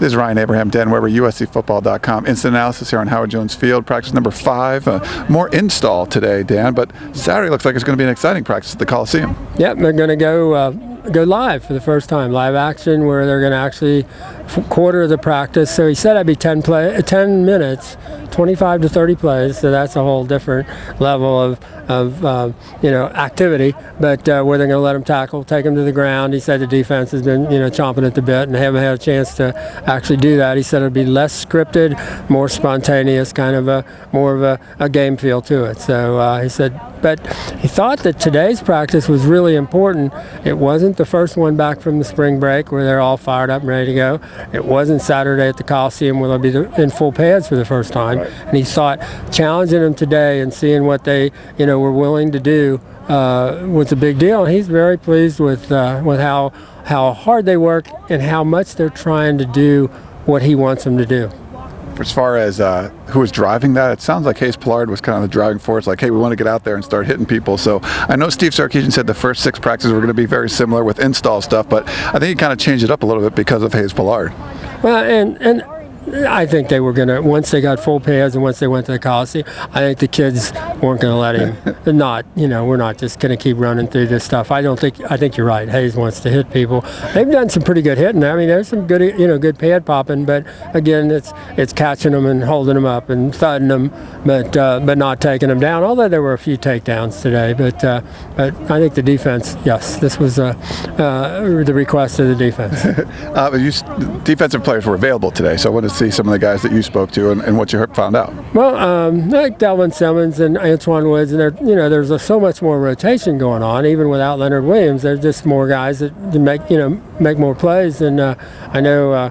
This is Ryan Abraham, Dan Weber, USCFootball.com. Instant analysis here on Howard Jones Field. Practice number 5. More install today, Dan, but Saturday looks like it's going to be an exciting practice at the Coliseum. Yep, they're going to go live for the first time, live action, where they're going to actually quarter the practice. So he said it'd be 10 minutes, 25 to 30 plays. So that's a whole different level of activity. But where they're going to let them tackle, take them to the ground. He said the defense has been chomping at the bit and haven't had a chance to actually do that. He said it'd be less scripted, more spontaneous, kind of more of a game feel to it. So he said, but he thought that today's practice was really important. It wasn't the first one back from the spring break where they're all fired up and ready to go. It wasn't Saturday at the Coliseum where they'll be in full pads for the first time. Right. And he thought challenging them today and seeing what they were willing to do was a big deal. And he's very pleased with how hard they work and how much they're trying to do what he wants them to do. As far as who was driving that, it sounds like Hayes Pollard was kind of the driving force, like, hey, we want to get out there and start hitting people. So I know Steve Sarkisian said the first 6 practices were going to be very similar with install stuff, but I think he kind of changed it up a little bit because of Hayes Pollard. Well, and I think they were going to, once they got full pads and once they went to the Coliseum, I think the kids weren't going to let him we're not just going to keep running through this stuff. I think you're right. Hayes wants to hit people. They've done some pretty good hitting. I mean, there's some good, good pad popping, but again, it's catching them and holding them up and thudding them, but not taking them down, although there were a few takedowns today. But I think the defense, yes, this was the request of the defense. Defensive players were available today, so I wanted to see some of the guys that you spoke to and what you found out. Well, like Delvin Simmons and Antoine Woods, and there's so much more rotation going on, even without Leonard Williams. There's just more guys that make more plays. And I know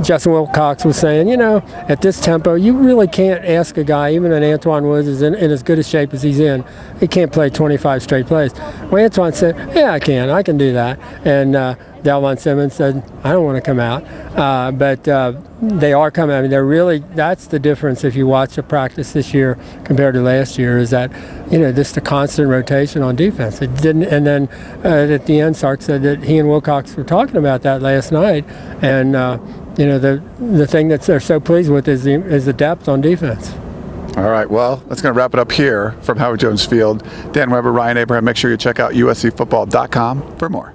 Justin Wilcox was saying, at this tempo, you really can't ask a guy, even an Antoine Woods is in as good a shape as he's in, he can't play 25 straight plays. Well, Antoine said, yeah, I can do that. And Delvin Simmons said, I don't want to come out. But they are coming. I mean, that's the difference if you watch a practice this year compared to last year, is that, just the constant rotation on defense. It didn't, and then at the end, Sark said that he and Wilcox were talking about that last night. And, the thing that they're so pleased with is the depth on defense. All right, well, that's going to wrap it up here from Howard Jones Field. Dan Weber, Ryan Abraham. Make sure you check out USCFootball.com for more.